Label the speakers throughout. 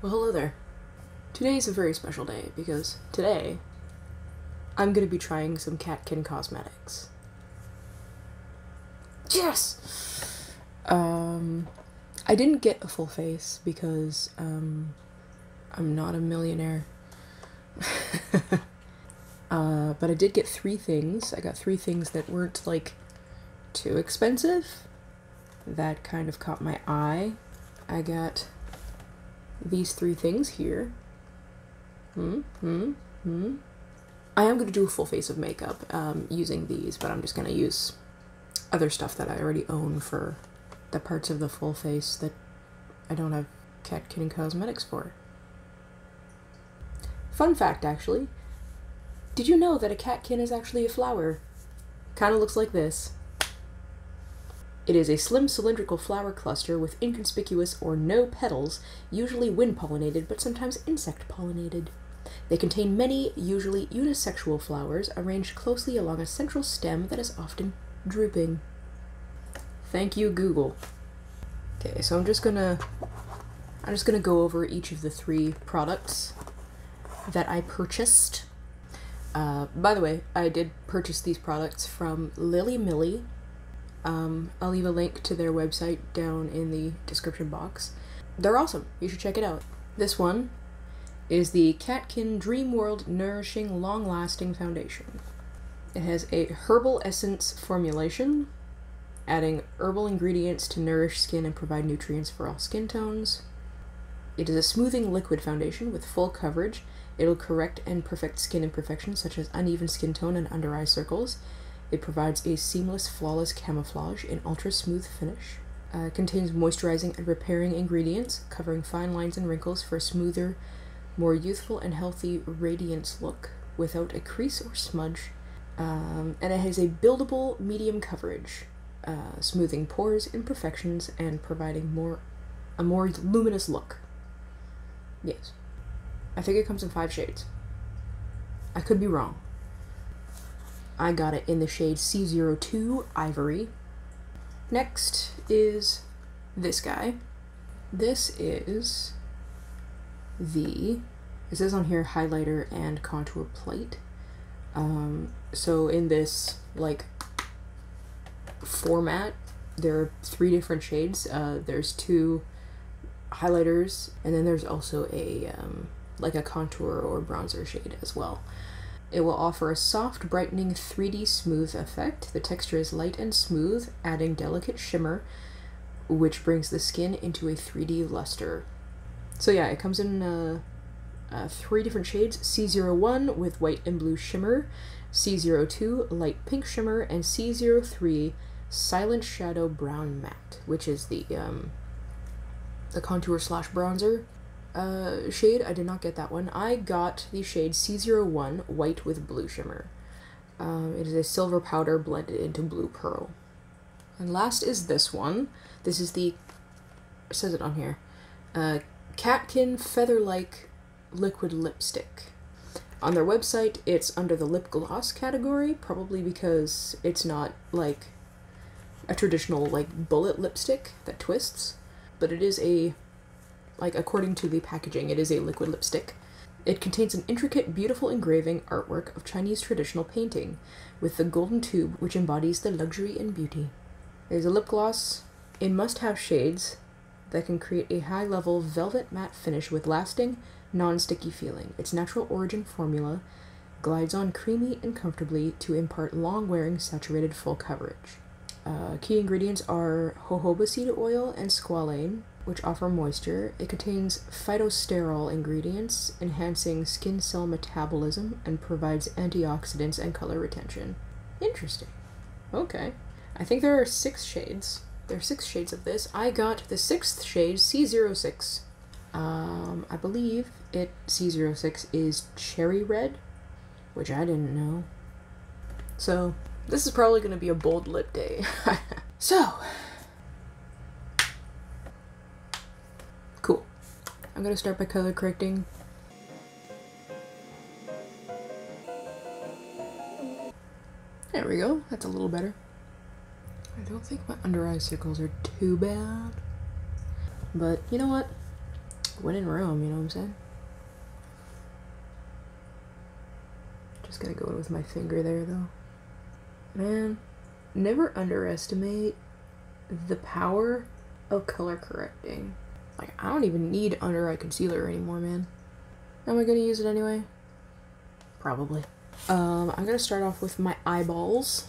Speaker 1: Well, hello there. Today is a very special day because today I'm gonna be trying some Catkin Cosmetics. Yes! I didn't get a full face because, I'm not a millionaire. But I did get 3 things. I got 3 things that weren't, like, too expensive. That kind of caught my eye. I got these 3 things here. I am going to do a full face of makeup using these, but I'm just going to use other stuff that I already own for the parts of the full face that I don't have Catkin Cosmetics for. Fun fact, actually. Did you know that a catkin is actually a flower? Kind of looks like this. It is a slim cylindrical flower cluster with inconspicuous or no petals, usually wind-pollinated but sometimes insect-pollinated. They contain many, usually unisexual flowers arranged closely along a central stem that is often drooping. Thank you, Google. Okay, so I'm just gonna go over each of the 3 products that I purchased. By the way, I did purchase these products from Lily Millie. I'll leave a link to their website down in the description box. They're awesome. You should check it out. This one is the Catkin Dreamworld Nourishing Long Lasting Foundation. It has a herbal essence formulation, adding herbal ingredients to nourish skin and provide nutrients for all skin tones. It is a smoothing liquid foundation with full coverage. It'll correct and perfect skin imperfections such as uneven skin tone and under eye circles. It provides a seamless, flawless camouflage in ultra-smooth finish. Contains moisturizing and repairing ingredients, covering fine lines and wrinkles for a smoother, more youthful and healthy radiance look without a crease or smudge. And it has a buildable medium coverage, smoothing pores, imperfections, and providing a more luminous look. Yes. I think it comes in 5 shades. I could be wrong. I got it in the shade C02 Ivory. Next is this guy. This is it says on here highlighter and contour plate. So in this, like, format, there are 3 different shades. There's 2 highlighters, and then there's also a, like a contour or bronzer shade as well. It will offer a soft, brightening 3D smooth effect. The texture is light and smooth, adding delicate shimmer, which brings the skin into a 3D luster. So yeah, it comes in 3 different shades: C01 with white and blue shimmer, C02 light pink shimmer, and C03 silent shadow brown matte, which is the contour / bronzer shade. I did not get that one. I got the shade C01 white with blue shimmer. It is a silver powder blended into blue pearl. And last is this one. This is it says it on here, Catkin Featherlike Liquid Lipstick. On their website, it's under the lip gloss category, probably because it's not like a traditional, like, bullet lipstick that twists, but it is according to the packaging, it is a liquid lipstick. It contains an intricate, beautiful engraving artwork of Chinese traditional painting, with the golden tube which embodies the luxury and beauty. There's a lip gloss in must-have shades that can create a high-level velvet matte finish with lasting, non-sticky feeling. Its natural origin formula glides on creamy and comfortably to impart long-wearing, saturated, full coverage. Key ingredients are jojoba seed oil and squalane, which offer moisture. It contains phytosterol ingredients, enhancing skin cell metabolism, and provides antioxidants and color retention. Interesting. Okay. I think there are 6 shades. There are 6 shades of this. I got the 6th shade, C06. I believe C06 is cherry red, which I didn't know. So, this is probably going to be a bold lip day. So, cool. I'm going to start by color correcting. There we go. That's a little better. I don't think my under eye circles are too bad. But you know what? when in Rome, you know what I'm saying? Just gonna go in with my finger there, though. Man, never underestimate the power of color correcting. Like, I don't even need under eye concealer anymore, man. Am I gonna use it anyway? Probably. I'm gonna start off with my eyeballs,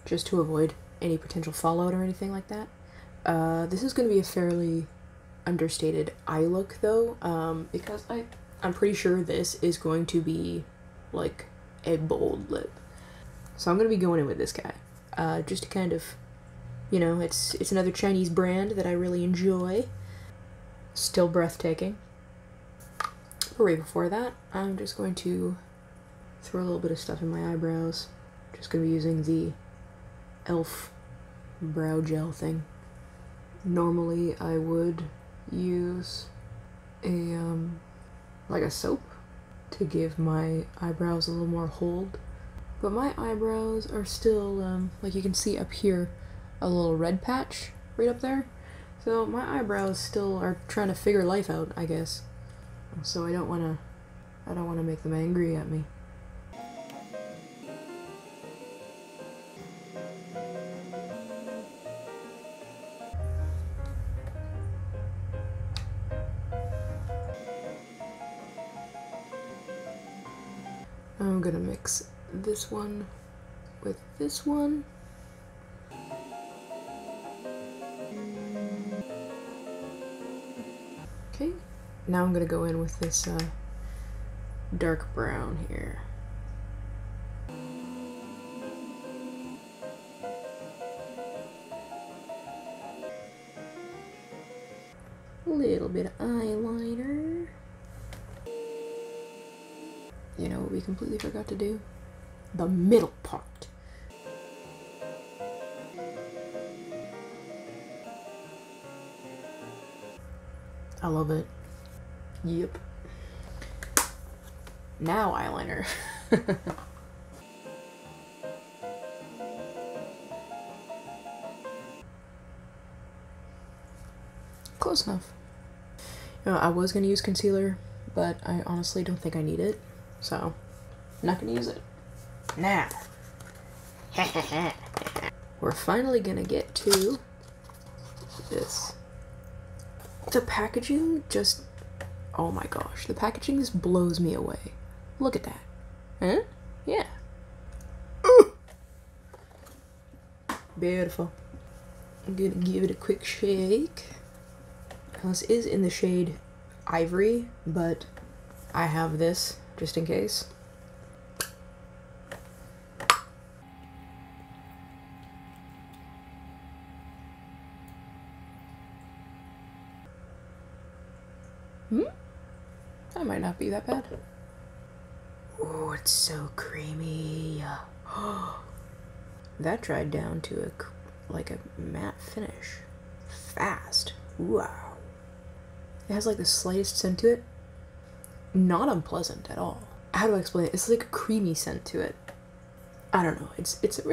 Speaker 1: just to avoid any potential fallout or anything like that. This is gonna be a fairly understated eye look, though, because I'm pretty sure this is going to be, like, a bold lip. So I'm gonna be going in with this guy, just to kind of, you know, it's another Chinese brand that I really enjoy. Still breathtaking. But right before that, I'm just going to throw a little bit of stuff in my eyebrows. Just gonna be using the e.l.f. brow gel thing. Normally I would use a like a soap to give my eyebrows a little more hold, but my eyebrows are still like you can see up here, a little red patch right up there. So my eyebrows still are trying to figure life out, I guess. So I don't want to make them angry at me. I'm gonna mix this one with this one. Okay, now I'm gonna go in with this dark brown here. A little bit of eyeliner. You know what we completely forgot to do? The middle part. I love it. Yep. Now eyeliner. Close enough. You know, I was gonna use concealer, but I honestly don't think I need it. So, I'm not gonna use it. Now, we're finally gonna get to this. The packaging just, oh my gosh, the packaging just blows me away. Look at that. Huh? Yeah. Ooh. Beautiful. I'm gonna give it a quick shake. Now, this is in the shade Ivory, but I have this just in case. That might not be that bad. Oh, it's so creamy. That dried down to like a matte finish. Fast. Wow. It has like the slightest scent to it. Not unpleasant at all. How do I explain it? It's like a creamy scent to it. I don't know. It's a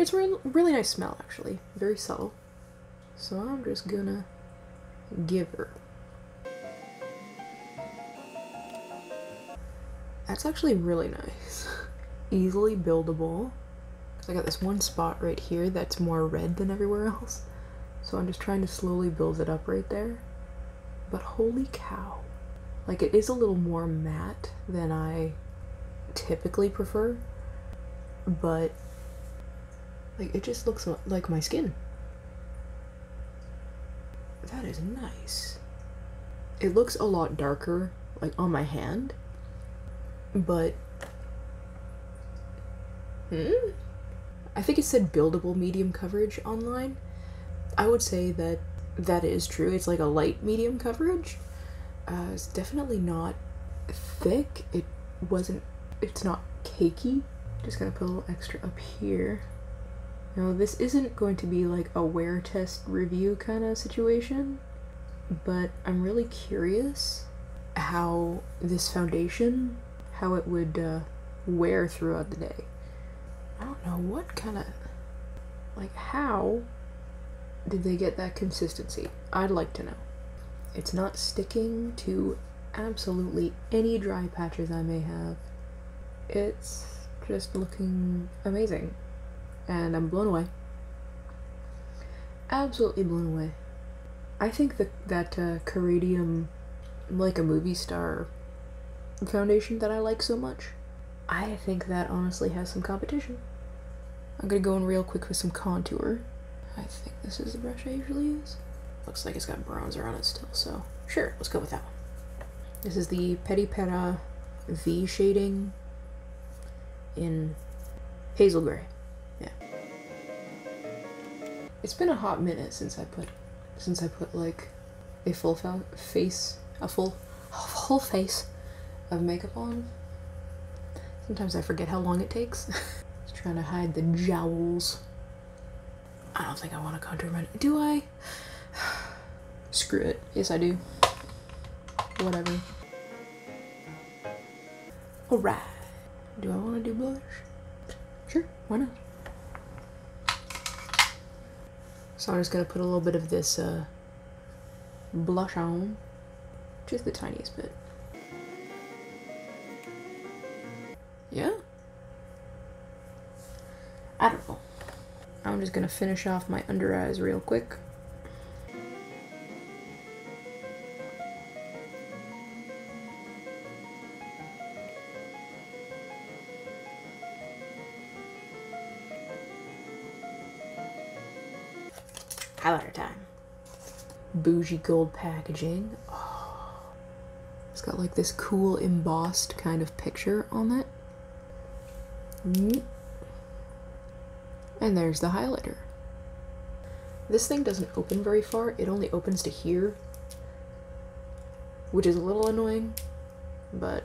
Speaker 1: really nice smell, actually. Very subtle. So I'm just gonna give her. That's actually really nice. Easily buildable. I got this one spot right here that's more red than everywhere else. So I'm just trying to slowly build it up right there. But holy cow. Like, it is a little more matte than I typically prefer. But, like, it just looks like my skin. That is nice. It looks a lot darker, like, on my hand. But I think it said buildable medium coverage online. I would say that that is true. It's like a light medium coverage. It's definitely not thick. It's not cakey. Just gonna put a little extra up here. Now, this isn't going to be like a wear test review kind of situation, but I'm really curious how this foundation, how it would wear throughout the day. I don't know what kind of, like, how did they get that consistency? I'd like to know. It's not sticking to absolutely any dry patches I may have. It's just looking amazing, and I'm blown away. Absolutely blown away. I think that Caridium, like a movie star foundation that I like so much, I think that honestly has some competition. I'm gonna go in real quick with some contour. I think this is the brush I usually use. Looks like it's got bronzer on it still, so sure, let's go with that one. This is the Petit Pera V shading in hazel gray. Yeah. It's been a hot minute since I put like a full face of makeup on. Sometimes I forget how long it takes. Just trying to hide the jowls. I don't think I want to contour my... Do I? Screw it. Yes, I do. Whatever. Alright. Do I want to do blush? Sure, why not? So I'm just gonna put a little bit of this blush on. Just the tiniest bit. Yeah? I don't know. I'm just gonna finish off my under eyes real quick. Highlighter time. Bougie gold packaging. Oh. It's got like this cool embossed kind of picture on it. And there's the highlighter. This thing doesn't open very far. It only opens to here, which is a little annoying, but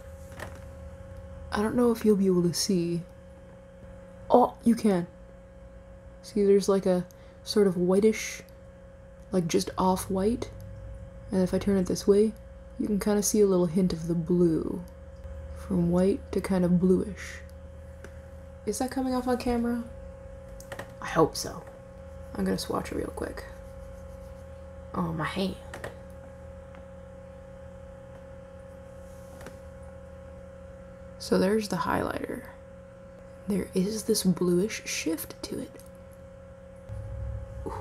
Speaker 1: I don't know if you'll be able to see. Oh, you can. See, there's like a sort of whitish, like just off-white, and if I turn it this way, you can kind of see a little hint of the blue, from white to kind of bluish. Is that coming off on camera? I hope so. I'm gonna swatch it real quick. Oh, my hand. So there's the highlighter. There is this bluish shift to it.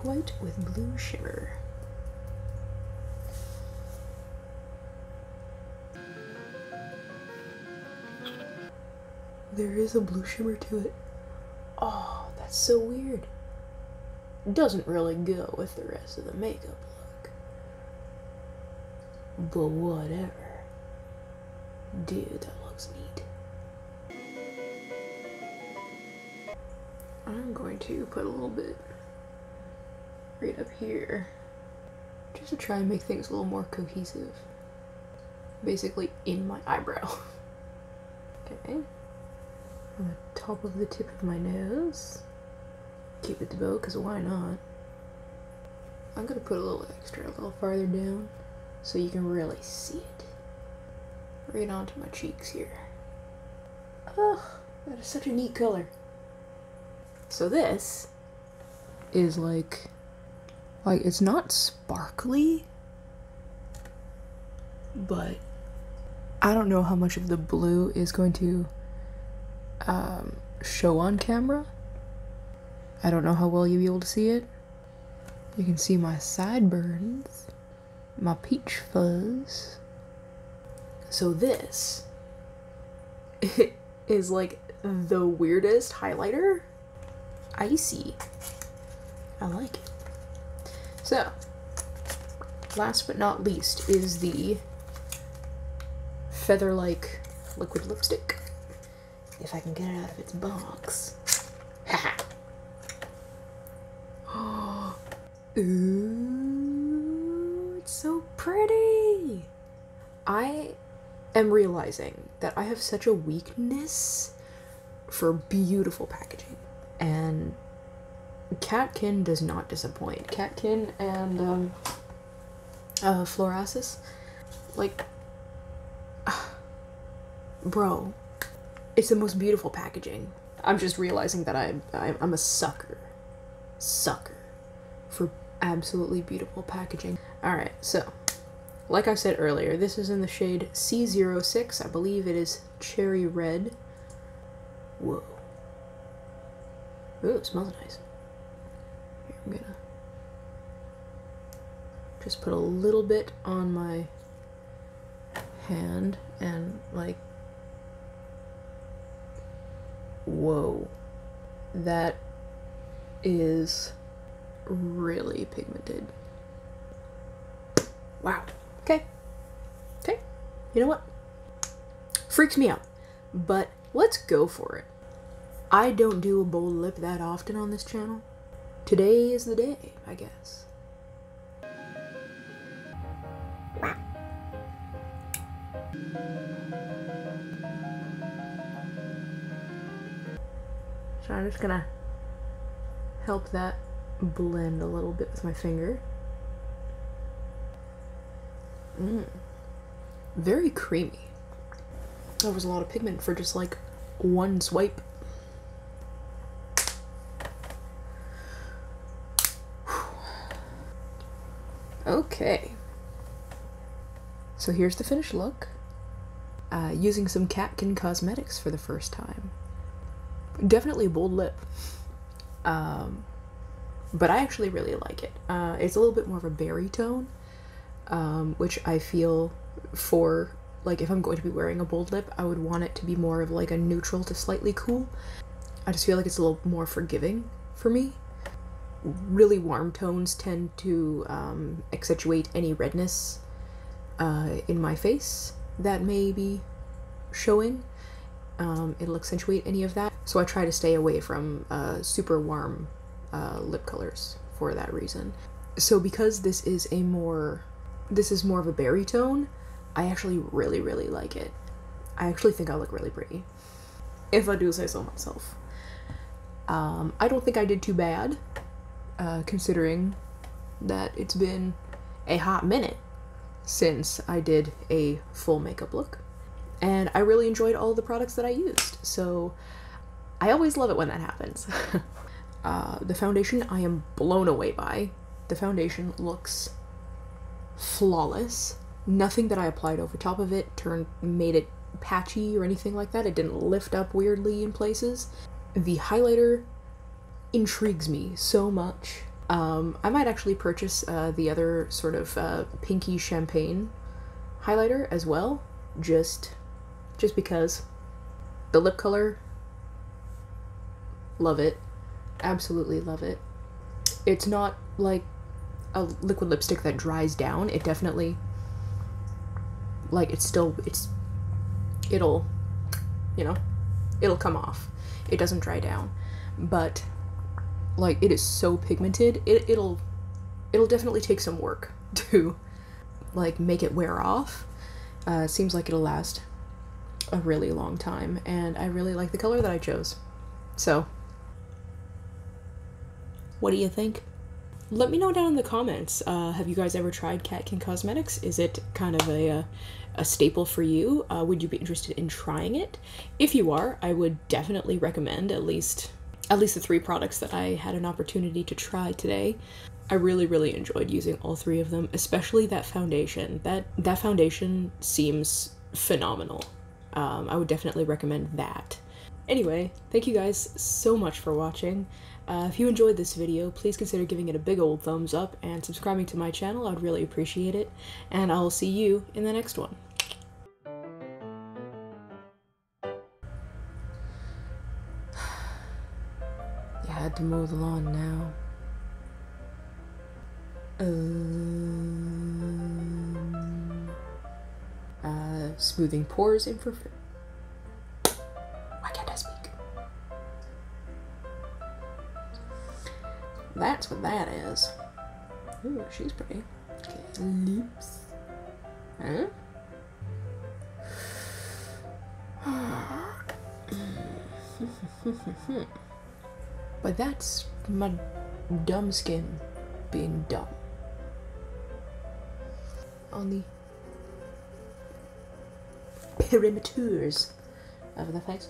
Speaker 1: White with blue shimmer. There is a blue shimmer to it. Oh, that's so weird. It doesn't really go with the rest of the makeup look. But whatever. Dude, that looks neat. I'm going to put a little bit right up here, just to try and make things a little more cohesive. Basically in my eyebrow. Okay. On the top of the tip of my nose. Keep it to bow, because why not? I'm gonna put a little extra, a little farther down, so you can really see it. Right onto my cheeks here. Oh, that is such a neat color. So this is like it's not sparkly, but I don't know how much of the blue is going to show on camera. I don't know how well you'll be able to see it. You can see my sideburns, my peach fuzz. So this is like the weirdest highlighter. Icy. I like it. So, last but not least is the Featherlike Liquid Lipstick. If I can get it out of its box. Haha. Ooh, it's so pretty. I am realizing that I have such a weakness for beautiful packaging, and Catkin does not disappoint. Catkin and Florasis, like, bro, it's the most beautiful packaging. I'm just realizing that I'm a sucker for absolutely beautiful packaging. All right, so Like I said earlier, this is in the shade C06. I believe it is cherry red. Whoa. Ooh, it smells nice. Here, I'm gonna just put a little bit on my hand and like, whoa, that is really pigmented. Wow. Okay. Okay. You know what? Freaks me out. But let's go for it. I don't do a bold lip that often on this channel. Today is the day, I guess. So I'm just gonna help that blend a little bit with my finger. Very creamy. That was a lot of pigment for just like one swipe. Okay. So here's the finished look. Using some Catkin Cosmetics for the first time. Definitely a bold lip. But I actually really like it. It's a little bit more of a berry tone, which I feel for, like, if I'm going to be wearing a bold lip, I would want it to be more of like a neutral to slightly cool. I just feel like it's a little more forgiving for me. Really warm tones tend to accentuate any redness in my face that may be showing. It'll accentuate any of that. So I try to stay away from super warm lip colors for that reason. So because this is more of a berry tone, I actually really like it. I actually think I look really pretty, if I do say so myself. I don't think I did too bad, considering that it's been a hot minute since I did a full makeup look. And I really enjoyed all the products that I used, so I always love it when that happens. The foundation I am blown away by. The foundation looks flawless. Nothing that I applied over top of it made it patchy or anything like that. It didn't lift up weirdly in places. The highlighter intrigues me so much. I might actually purchase the other sort of pinky champagne highlighter as well, just because. The lip color, love it. Absolutely love it. It's not like a liquid lipstick that dries down. It definitely, like, it'll, you know, it'll come off. It doesn't dry down, but like, it is so pigmented. It'll definitely take some work to like make it wear off. It seems like it'll last a really long time, and I really like the color that I chose. So what do you think? Let me know down in the comments. Have you guys ever tried Catkin Cosmetics? Is it kind of a staple for you? Would you be interested in trying it? If you are, I would definitely recommend at least the 3 products that I had an opportunity to try today. I really enjoyed using all 3 of them, especially that foundation. That foundation seems phenomenal. I would definitely recommend that. Anyway, thank you guys so much for watching. If you enjoyed this video, please consider giving it a big old thumbs up and subscribing to my channel. I'd really appreciate it. And I'll see you in the next one. You had to mow the lawn now. Smoothing pores in for... Why can't I speak? That's what that is. Ooh, she's pretty. Okay, lips. Huh? But that's my dumb skin being dumb. On the perimeters of the face.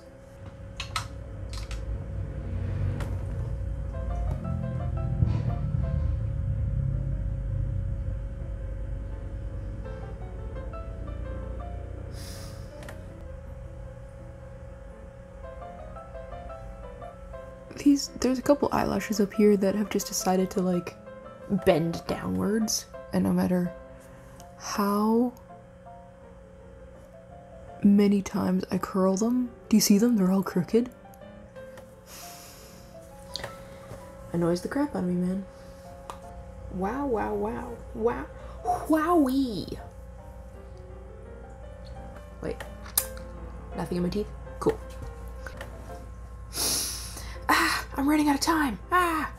Speaker 1: there's a couple eyelashes up here that have just decided to like bend downwards, and no matter how many times I curl them, do you see them? They're all crooked. Annoys the crap out of me, man. Wow, wow, wow, wow, wowee. Wait, nothing in my teeth? Cool. Ah, I'm running out of time. Ah!